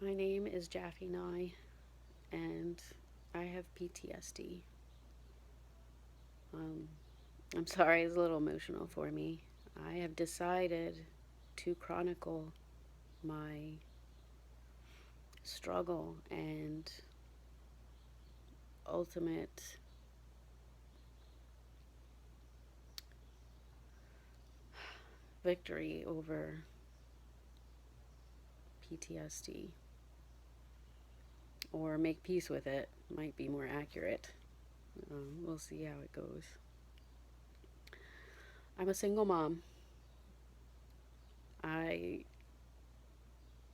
My name is Jaffe Nye, and I have PTSD. Um, I'm sorry, it's a little emotional for me. I have decided to chronicle my struggle and ultimate victory over PTSD, or make peace with it, might be more accurate. We'll see how it goes. I'm a single mom. I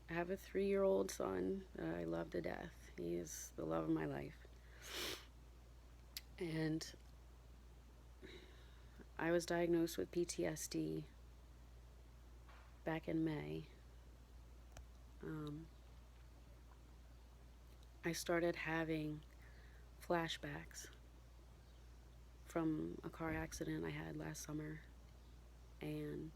have a 3-year-old son that I love to death. He is the love of my life. And I was diagnosed with PTSD back in May. Um, I started having flashbacks from a car accident I had last summer, and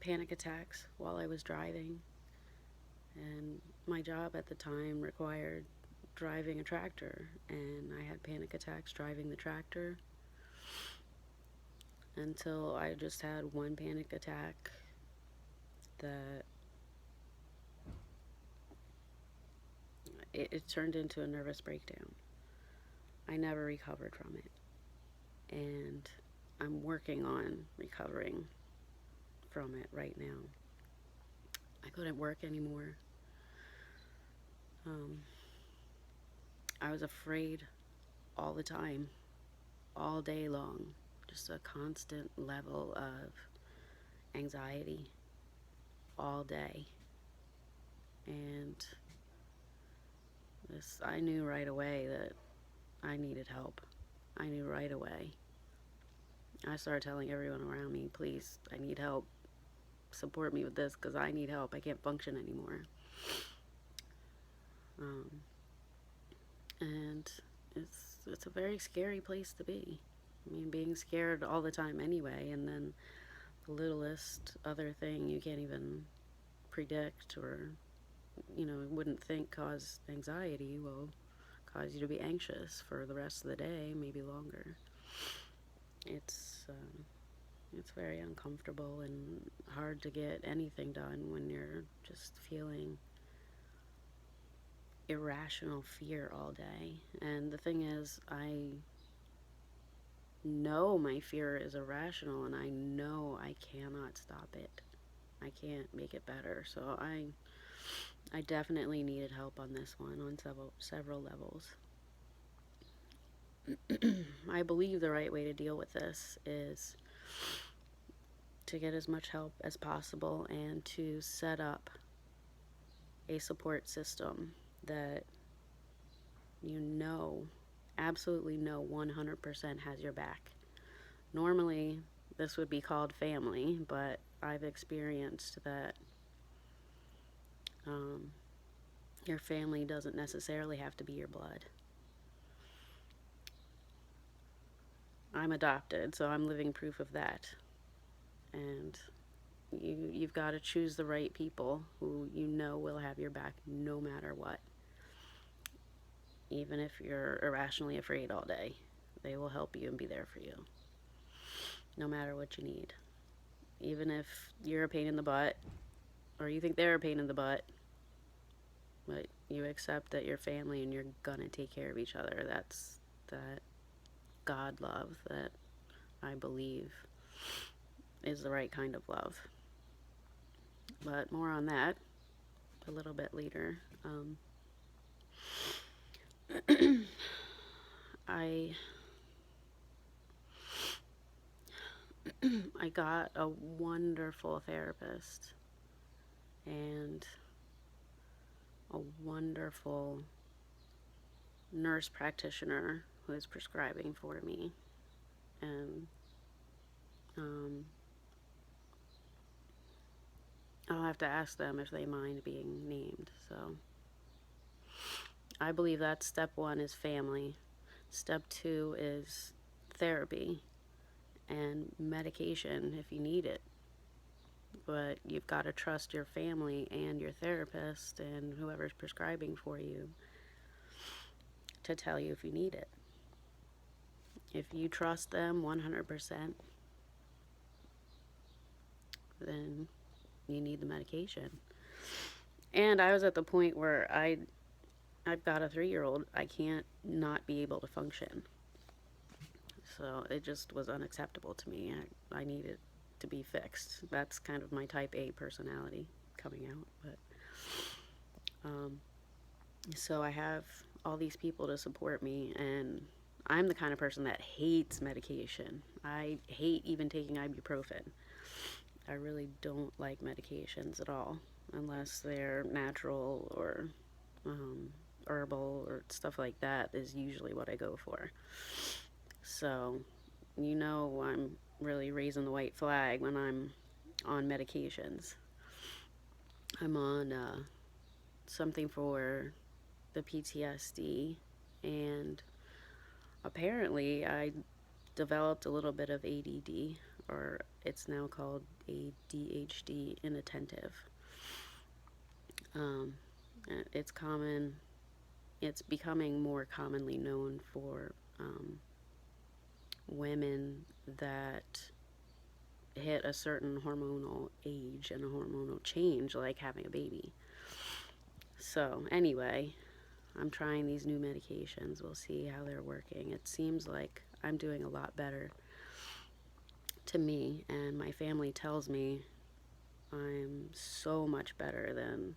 panic attacks while I was driving. And my job at the time required driving a tractor, and I had panic attacks driving the tractor until I just had one panic attack that it turned into a nervous breakdown. I never recovered from it, and I'm working on recovering from it right now. I couldn't work anymore. Um, I was afraid all the time, all day long, just a constant level of anxiety all day. And I knew right away that I needed help. I knew right away. I started telling everyone around me, please, I need help. Support me with this because I need help. I can't function anymore. Um, and it's a very scary place to be. I mean, being scared all the time anyway, and then the littlest other thing you can't even predict or wouldn't think cause anxiety will cause you to be anxious for the rest of the day, maybe longer. It's it's very uncomfortable and hard to get anything done when you're just feeling irrational fear all day. And the thing is, I know my fear is irrational, and I know I cannot stop it. I can't make it better. So I definitely needed help on this one on several levels. I believe the right way to deal with this is to get as much help as possible and to set up a support system that you know, absolutely know 100% has your back. Normally, this would be called family, but I've experienced that um, your family doesn't necessarily have to be your blood. I'm adopted, so I'm living proof of that. And you've got to choose the right people who you know will have your back no matter what. Even if you're irrationally afraid all day, they will help you and be there for you, no matter what you need. Even if you're a pain in the butt, or you think they're a pain in the butt, but you accept that you're family and you're gonna take care of each other. That's that God love that I believe is the right kind of love. But more on that a little bit later. I I got a wonderful therapist and a wonderful nurse practitioner who is prescribing for me. And I'll have to ask them if they mind being named. So I believe that step one is family. Step two is therapy and medication if you need it. but you've got to trust your family and your therapist and whoever's prescribing for you to tell you if you need it. If you trust them 100%, then you need the medication. And I was at the point where I've got a 3-year old. I can't not be able to function. So it just was unacceptable to me. I needed to be fixed. That's kind of my type A personality coming out. Um, so I have all these people to support me, and I'm the kind of person that hates medication. I hate even taking ibuprofen. I really don't like medications at all, unless they're natural or um, herbal or stuff like that, is usually what I go for. So, I'm really raising the white flag when I'm on medications. I'm on something for the PTSD, and apparently I developed a little bit of ADD, or it's now called ADHD inattentive. Um, it's common. It's becoming more commonly known for women that hit a certain hormonal age and a hormonal change, like having a baby. So, anyway, I'm trying these new medications. We'll see how they're working. It seems like I'm doing a lot better to me, and my family tells me I'm so much better than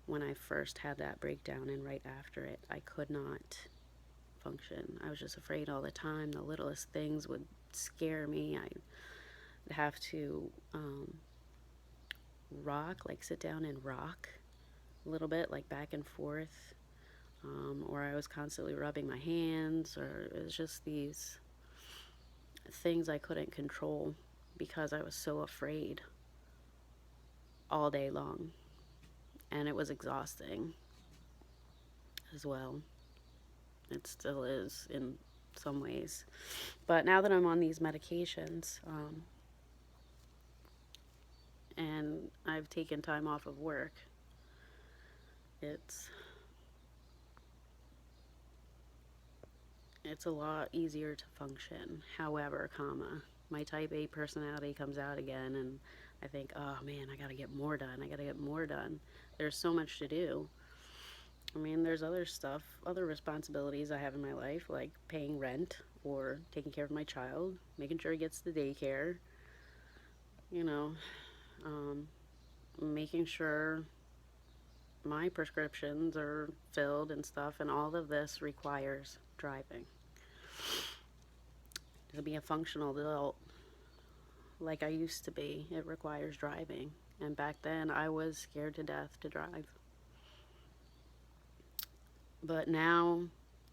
when I first had that breakdown, and right after it, I could not function. I was just afraid all the time. The littlest things would scare me. I'd have to rock, like sit down and rock a little bit, like back and forth, or I was constantly rubbing my hands, or it was just these things I couldn't control because I was so afraid all day long. And it was exhausting as well. It still is in some ways. But now that I'm on these medications, and I've taken time off of work, it's it's a lot easier to function. However, my type A personality comes out again, and I think, oh man, I gotta get more done. I gotta get more done. There's so much to do. I mean, there's other stuff, other responsibilities I have in my life, like paying rent or taking care of my child, making sure he gets to daycare, you know, um, making sure my prescriptions are filled and stuff, and all of this requires driving. To be a functional adult like I used to be, it requires driving. And back then, I was scared to death to drive. But now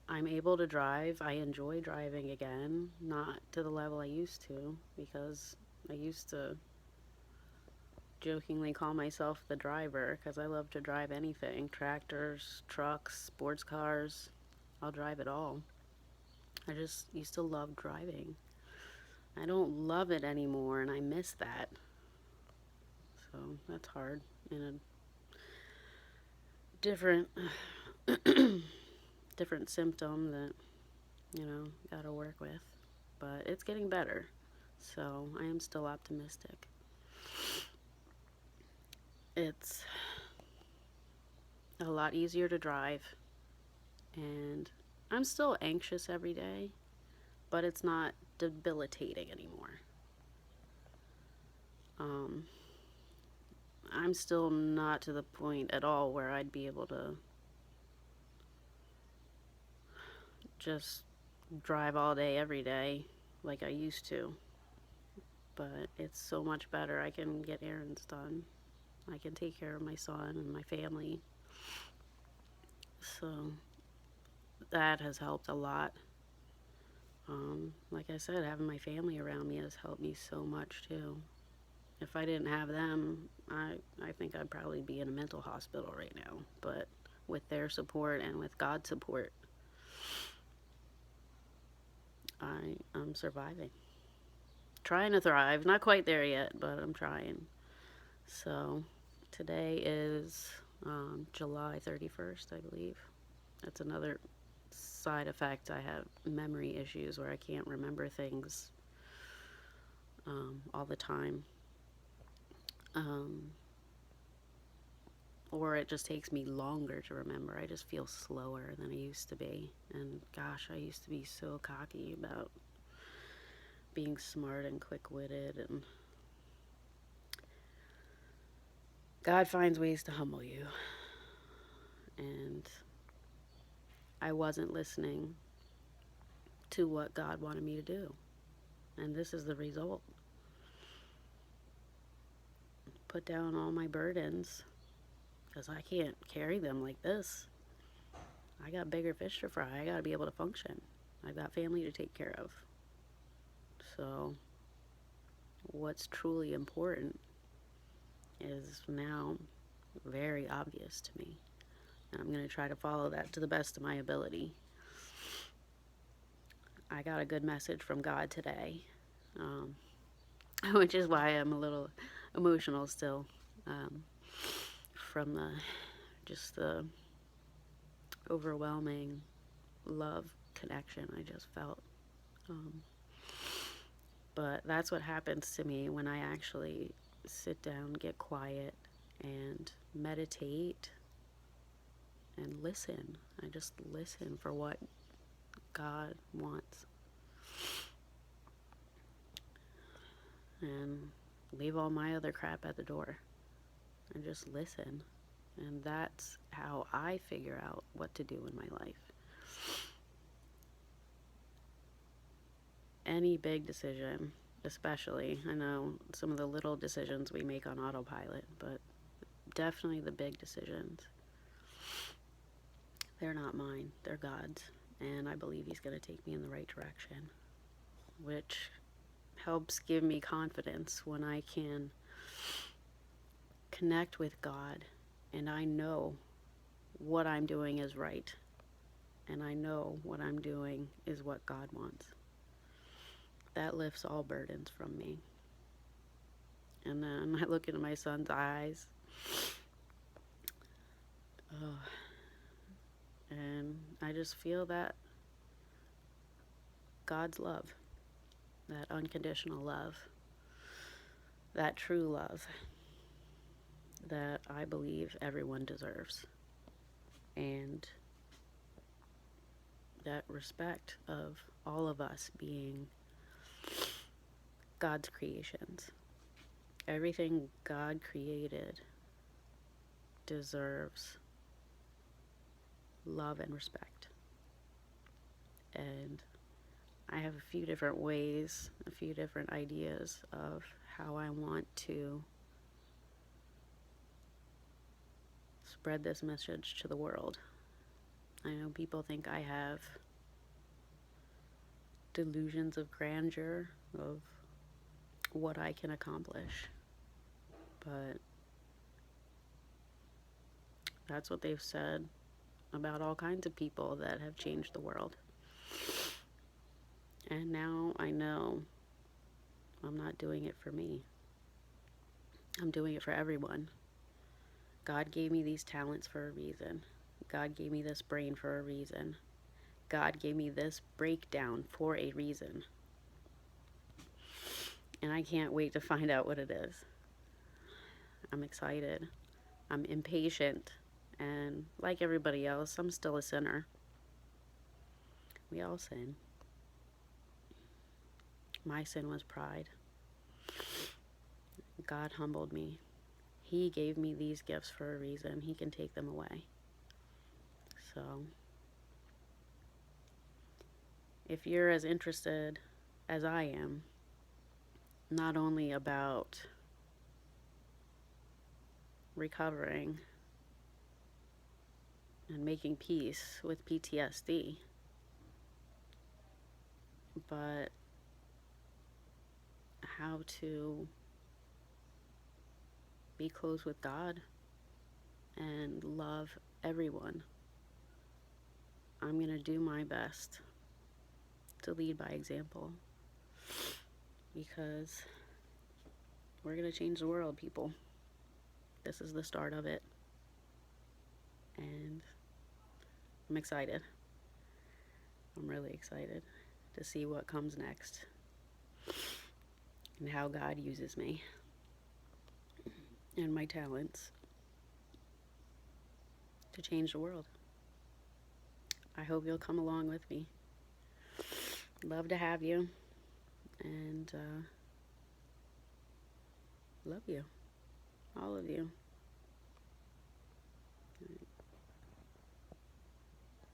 I'm able to drive. I enjoy driving again, not to the level I used to, because I used to jokingly call myself the driver because I love to drive anything: tractors, trucks, sports cars. I'll drive it all. I just used to love driving. I don't love it anymore, and I miss that. So that's hard in a different different symptom that gotta work with, but it's getting better, so I am still optimistic. It's a lot easier to drive, and I'm still anxious every day, but it's not debilitating anymore. um, I'm still not to the point at all where I'd be able to just drive all day every day like I used to, but it's so much better. I can get errands done. I can take care of my son and my family. So that has helped a lot. Like I said, having my family around me has helped me so much too. If I didn't have them, I think I'd probably be in a mental hospital right now. But with their support and with God's support, I'm surviving. Trying to thrive. Not quite there yet, but I'm trying. So today is July 31st, I believe. That's another side effect. I have memory issues where I can't remember things all the time. Um, or it just takes me longer to remember. I just feel slower than I used to be. And gosh, I used to be so cocky about being smart and quick-witted, and God finds ways to humble you. And I wasn't listening to what God wanted me to do. And this is the result. Put down all my burdens because I can't carry them like this. I got bigger fish to fry. I got to be able to function. I've got family to take care of. So what's truly important is now very obvious to me. And I'm going to try to follow that to the best of my ability. I got a good message from God today, which is why I'm a little emotional still, from the overwhelming love connection I just felt. But that's what happens to me when I actually sit down, get quiet, and meditate and listen. I just listen for what God wants. And leave all my other crap at the door. And just listen. And that's how I figure out what to do in my life. Any big decision, especially, I know some of the little decisions we make on autopilot, but definitely the big decisions, they're not mine, they're God's. And I believe He's going to take me in the right direction, which helps give me confidence when I can connect with God and I know what I'm doing is right. And I know what I'm doing is what God wants. That lifts all burdens from me. And then I look into my son's eyes. Oh, and I just feel that God's love, that unconditional love, that true love that I believe everyone deserves. And that respect of all of us being God's creations. Everything God created deserves love and respect. And I have a few different ways, a few different ideas of how I want to spread this message to the world. I know people think I have delusions of grandeur, of what I can accomplish. But that's what they've said about all kinds of people that have changed the world. And now I know I'm not doing it for me. I'm doing it for everyone. God gave me these talents for a reason. God gave me this brain for a reason. God gave me this breakdown for a reason. And I can't wait to find out what it is. I'm excited. I'm impatient. And like everybody else, I'm still a sinner. We all sin. My sin was pride. God humbled me. He gave me these gifts for a reason. He can take them away. So, if you're as interested as I am, not only about recovering and making peace with PTSD, but how to be close with God and love everyone, I'm going to do my best to lead by example, because we're going to change the world, people. this is the start of it. And I'm excited. I'm really excited to see what comes next and how God uses me and my talents to change the world. I hope you'll come along with me. Love to have you, and love you, all of you.